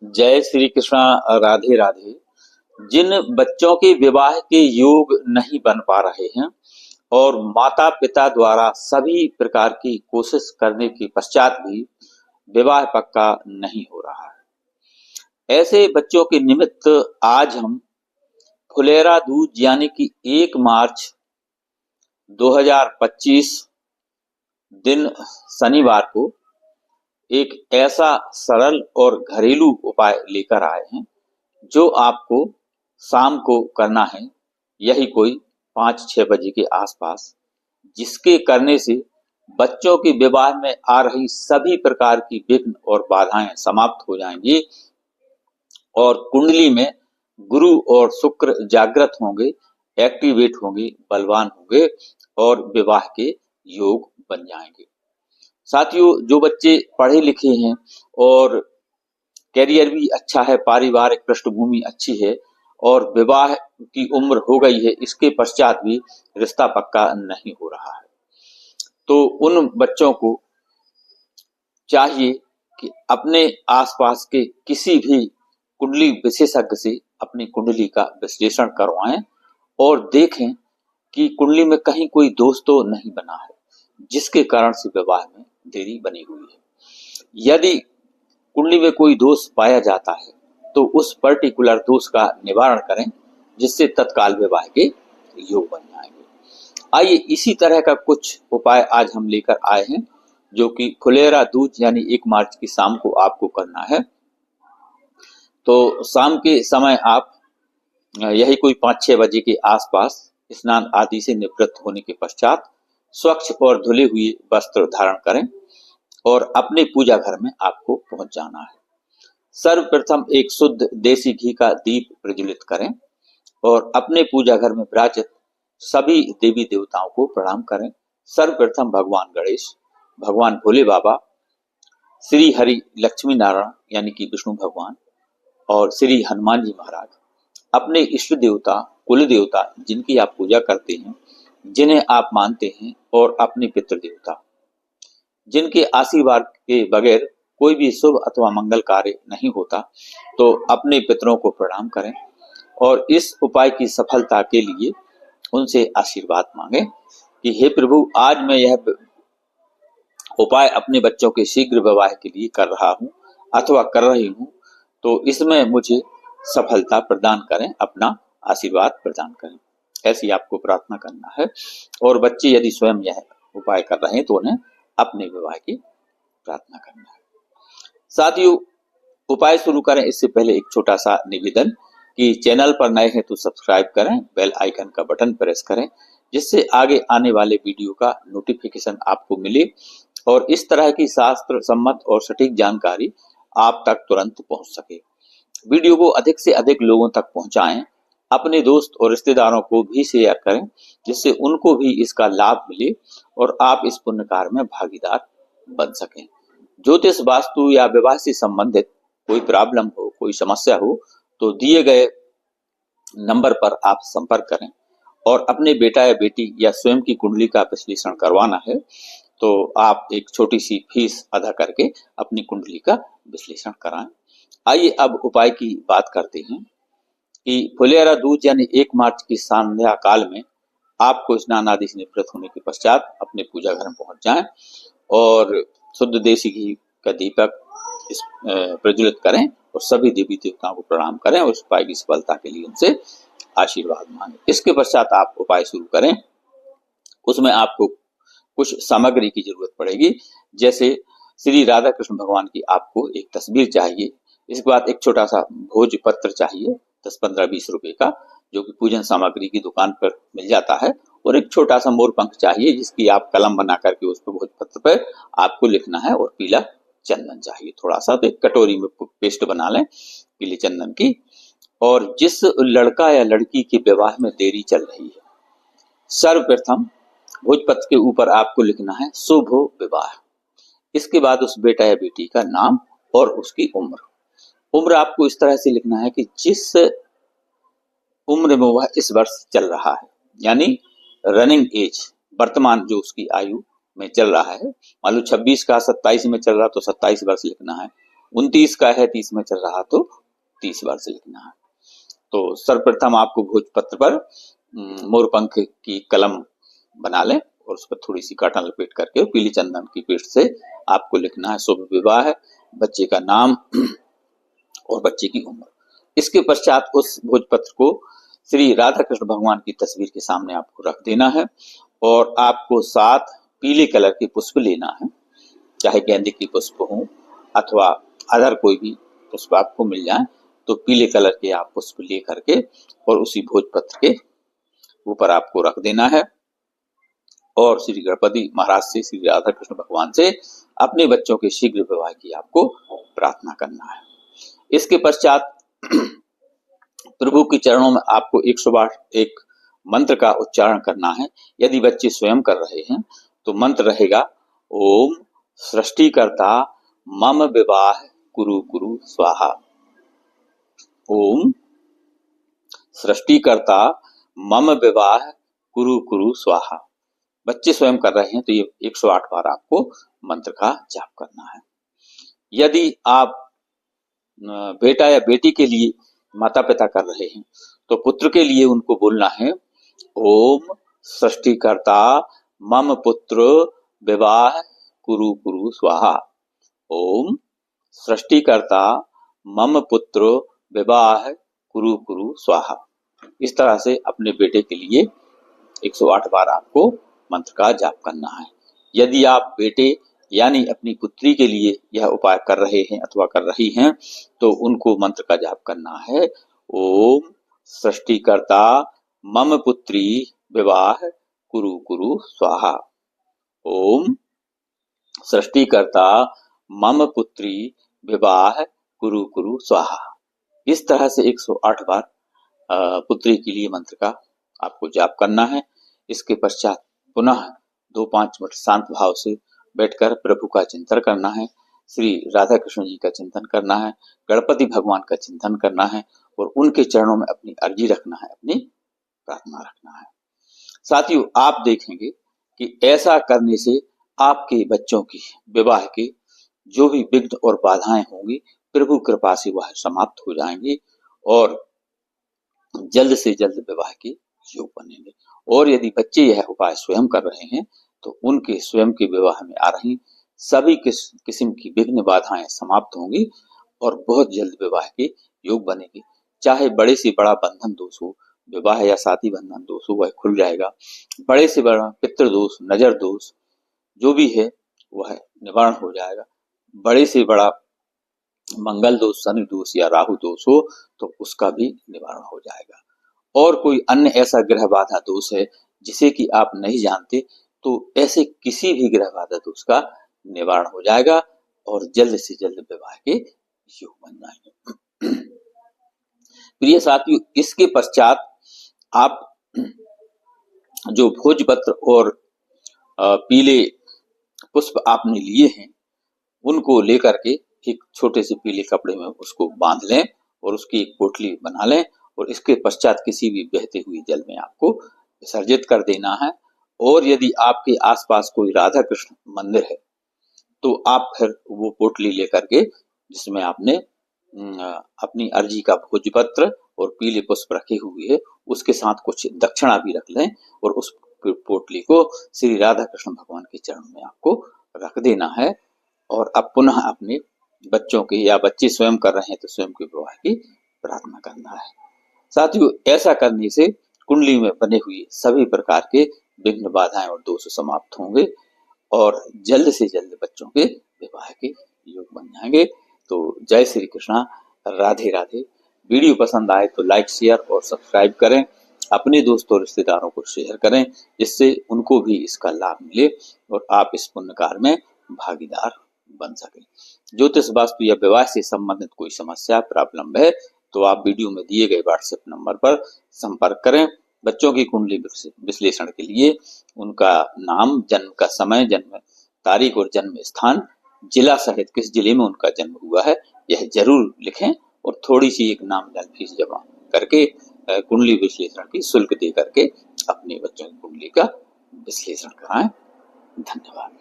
जय श्री कृष्णा। राधे राधे। जिन बच्चों के विवाह के योग नहीं बन पा रहे हैं और माता पिता द्वारा सभी प्रकार की कोशिश करने के पश्चात भी विवाह पक्का नहीं हो रहा है, ऐसे बच्चों के निमित्त आज हम फुलेरा दूज यानी कि 1 मार्च 2025 दिन शनिवार को एक ऐसा सरल और घरेलू उपाय लेकर आए हैं जो आपको शाम को करना है, यही कोई 5-6 बजे के आसपास, जिसके करने से बच्चों के विवाह में आ रही सभी प्रकार की विघ्न और बाधाएं समाप्त हो जाएंगी और कुंडली में गुरु और शुक्र जागृत होंगे, एक्टिवेट होंगे, बलवान होंगे और विवाह के योग बन जाएंगे। साथियों, जो बच्चे पढ़े लिखे हैं और कैरियर भी अच्छा है, पारिवारिक पृष्ठभूमि अच्छी है और विवाह की उम्र हो गई है, इसके पश्चात भी रिश्ता पक्का नहीं हो रहा है, तो उन बच्चों को चाहिए कि अपने आसपास के किसी भी कुंडली विशेषज्ञ से अपनी कुंडली का विश्लेषण करवाएं और देखें कि कुंडली में कहीं कोई दोष तो नहीं बना है जिसके कारण से विवाह में देरी बनी हुई है। यदि कुंडली में कोई दोष पाया जाता है तो उस पर्टिकुलर दोष का निवारण करें जिससे तत्काल विवाह के योग बन जाएंगे। आइए इसी तरह का कुछ उपाय आज हम लेकर आए हैं जो कि फुलेरा दूज यानी 1 मार्च की शाम को आपको करना है। तो शाम के समय आप यही कोई 5-6 बजे के आसपास स्नान आदि से निवृत्त होने के पश्चात स्वच्छ और धुले हुए वस्त्र धारण करें और अपने पूजा घर में आपको पहुंच जाना है। सर्वप्रथम एक शुद्ध देसी घी का दीप प्रज्वलित करें और अपने पूजा घर में विराजित सभी देवी देवताओं को प्रणाम करें। सर्वप्रथम भगवान गणेश, भगवान भोले बाबा, श्री हरि लक्ष्मी नारायण यानी कि विष्णु भगवान और श्री हनुमान जी महाराज, अपने इष्ट देवता, कुल देवता जिनकी आप पूजा करते हैं, जिन्हें आप मानते हैं, और अपने पितृ देवता जिनके आशीर्वाद के बगैर कोई भी शुभ अथवा मंगल कार्य नहीं होता, तो अपने पितरों को प्रणाम करें और इस उपाय की सफलता के लिए उनसे आशीर्वाद मांगें कि हे प्रभु, आज मैं यह उपाय अपने बच्चों के शीघ्र विवाह के लिए कर रहा हूं अथवा कर रही हूं, तो इसमें मुझे सफलता प्रदान करें, अपना आशीर्वाद प्रदान करें। ऐसी आपको प्रार्थना करना है और बच्चे यदि स्वयं यह उपाय कर रहे हैं तो उन्हें अपने विवाह की प्रार्थना करना है। साथियों, उपाय शुरू करें इससे पहले एक छोटा सा निवेदन कि चैनल पर नए हैं तो सब्सक्राइब करें, बेल आइकन का बटन प्रेस करें जिससे आगे आने वाले वीडियो का नोटिफिकेशन आपको मिले और इस तरह की शास्त्र सम्मत और सटीक जानकारी आप तक तुरंत पहुंच सके। वीडियो को अधिक से अधिक लोगों तक पहुंचाएं, अपने दोस्त और रिश्तेदारों को भी शेयर करें जिससे उनको भी इसका लाभ मिले और आप इस पुण्य कार्य में भागीदार बन सकें। ज्योतिष, वास्तु या विवाह से संबंधित कोई प्रॉब्लम हो, कोई समस्या हो, तो दिए गए नंबर पर आप संपर्क करें और अपने बेटा या बेटी या स्वयं की कुंडली का विश्लेषण करवाना है तो आप एक छोटी सी फीस अदा करके अपनी कुंडली का विश्लेषण कराएं। आइए अब उपाय की बात करते हैं कि फुलेरा दूज यानी 1 मार्च की संध्या काल में आपको स्नान आदि से निवृत्त होने के पश्चात अपने पूजा घर में पहुंच जाएं और शुद्ध देसी घी का दीपक प्रज्वलित करें और सभी देवी देवताओं को प्रणाम करें और उस उपाय की सफलता के लिए उनसे आशीर्वाद मांगें। इसके पश्चात आप उपाय शुरू करें। उसमें आपको कुछ सामग्री की जरूरत पड़ेगी, जैसे श्री राधा कृष्ण भगवान की आपको एक तस्वीर चाहिए। इसके बाद एक छोटा सा भोज पत्र चाहिए 10-15-20 रुपए का, जो कि पूजन सामग्री की दुकान पर मिल जाता है, और एक छोटा सा मोर पंख चाहिए जिसकी आप कलम बना करके उस पर भोज पत्र पर आपको लिखना है, और पीला चंदन चाहिए थोड़ा सा, तो एक कटोरी में पेस्ट बना लें पीले चंदन की। और जिस लड़का या लड़की के विवाह में देरी चल रही है, सर्वप्रथम भोजपत्र के ऊपर आपको लिखना है शुभ विवाह। इसके बाद उस बेटा या बेटी का नाम और उसकी उम्र आपको इस तरह से लिखना है कि जिस उम्र में वह इस वर्ष चल रहा है, यानी रनिंग एज, वर्तमान जो उसकी आयु में चल रहा है। मान लो 26 का 27 में चल रहा तो 27 वर्ष लिखना है, 29 का है, 30 में चल रहा तो 30 वर्ष लिखना है। तो सर्वप्रथम आपको भोजपत्र पर मोरपंख की कलम बना लें और उस पर थोड़ी सी काटन लपेट करके पीली चंदन की पीठ से आपको लिखना है शुभ विवाह, बच्चे का नाम और बच्चे की उम्र। इसके पश्चात उस भोजपत्र को श्री राधा कृष्ण भगवान की तस्वीर के सामने आपको रख देना है और आपको 7 पीले कलर के पुष्प लेना है, चाहे गेंदे की पुष्प हो अथवा अदर कोई भी पुष्प आपको मिल जाए, तो पीले कलर के आप पुष्प ले करके और उसी भोजपत्र के ऊपर आपको रख देना है और श्री गणपति महाराज से, श्री राधा कृष्ण भगवान से अपने बच्चों के शीघ्र विवाह की आपको प्रार्थना करना है। इसके पश्चात प्रभु के चरणों में आपको 108 एक मंत्र का उच्चारण करना है। यदि बच्चे स्वयं कर रहे हैं तो मंत्र रहेगा ओम सृष्टिकर्ता मम विवाह कुरु कुरु स्वाहा। ओम सृष्टिकर्ता मम विवाह कुरु कुरु स्वाहा। बच्चे स्वयं कर रहे हैं तो ये 108 बार आपको मंत्र का जाप करना है। यदि आप बेटा या बेटी के लिए माता पिता कर रहे हैं तो पुत्र के लिए उनको बोलना है ओम सृष्टिकर्ता मम पुत्र विवाह कुरु कुरु स्वाहा। ओम सृष्टिकर्ता मम पुत्र विवाह कुरु कुरु स्वाहा। इस तरह से अपने बेटे के लिए 108 बार आपको मंत्र का जाप करना है। यदि आप बेटे यानी अपनी पुत्री के लिए यह उपाय कर रहे हैं अथवा कर रही हैं तो उनको मंत्र का जाप करना है ओम सृष्टिकर्ता मम पुत्री विवाह कुरु कुरु स्वाहा। ओम सृष्टिकर्ता मम पुत्री विवाह कुरु कुरु स्वाहा। इस तरह से 108 बार पुत्री के लिए मंत्र का आपको जाप करना है। इसके पश्चात पुनः 2-5 मिनट शांत भाव से बैठकर प्रभु का चिंतन करना है, श्री राधा कृष्ण जी का चिंतन करना है, गणपति भगवान का चिंतन करना है और उनके चरणों में अपनी अर्जी रखना है, अपनी प्रार्थना रखना है। साथियों, आप देखेंगे कि ऐसा करने से आपके बच्चों की विवाह के जो भी विघ्न और बाधाएं होंगी प्रभु कृपा से वह समाप्त हो जाएंगे और जल्द से जल्द विवाह के योग बनेंगे। और यदि बच्चे यह उपाय स्वयं कर रहे हैं तो उनके स्वयं के विवाह में आ रही सभी किस्म की विघ्न बाधाएं समाप्त होंगी और बहुत जल्द विवाह के योग बनेंगे। चाहे बड़े से बड़ा बंधन दोष हो, विवाह या शादी बंधन दोष हो, वह खुल जाएगा। बड़े से बड़ा पितृ दोष, नजर दोष जो भी है वह निवारण हो जाएगा। बड़े से बड़ा मंगल दोष, शनि दोष या राहु दोष हो तो उसका भी निवारण हो जाएगा। और कोई अन्य ऐसा ग्रह बाधा दोष है जिसे कि आप नहीं जानते तो ऐसे किसी भी ग्रह बाधा दोष का निवारण हो जाएगा और जल्द से जल्द विवाह के योग बन जाएंगे। प्रिय साथियों, इसके पश्चात आप जो भोजपत्र और पीले पुष्प आपने लिए हैं उनको लेकर के एक छोटे से पीले कपड़े में उसको बांध लें और उसकी एक पोटली बना लें और इसके पश्चात किसी भी बहते हुए जल में आपको विसर्जित कर देना है। और यदि आपके आसपास कोई राधा कृष्ण मंदिर है तो आप फिर वो पोटली लेकर के जिसमें आपने अपनी अर्जी का भोजपत्र और पीले पुष्प रखे हुए है उसके साथ कुछ दक्षिणा भी रख लें और उस पोटली को श्री राधा कृष्ण भगवान के चरणों में आपको रख देना है और अब पुनः अपने बच्चों के या बच्चे स्वयं कर रहे हैं तो स्वयं के विवाह की प्रार्थना करना है। साथियों, ऐसा करने से कुंडली में बने हुए सभी प्रकार के विघ्न बाधाएं और दोष समाप्त होंगे और जल्द से जल्द बच्चों के विवाह के योग बन जाएंगे। तो जय श्री कृष्णा, राधे राधे। वीडियो पसंद आए तो लाइक, शेयर और सब्सक्राइब करें। अपने दोस्तों और रिश्तेदारों को शेयर करें जिससे उनको भी इसका लाभ मिले और आप इस पुण्य कार्य में भागीदार बन सके। ज्योतिष वास्तु या विवाह से संबंधित कोई समस्या प्रॉब्लम है तो आप वीडियो में दिए गए व्हाट्सएप नंबर पर संपर्क करें। बच्चों की कुंडली विश्लेषण के लिए उनका नाम, जन्म का समय, जन्म तारीख और जन्म स्थान, जिला सहित किस जिले में उनका जन्म हुआ है यह जरूर लिखें और थोड़ी सी एक नाममात्र फीस जमा करके कुंडली विश्लेषण की शुल्क दे करके अपने बच्चों की कुंडली का विश्लेषण कराएं। धन्यवाद।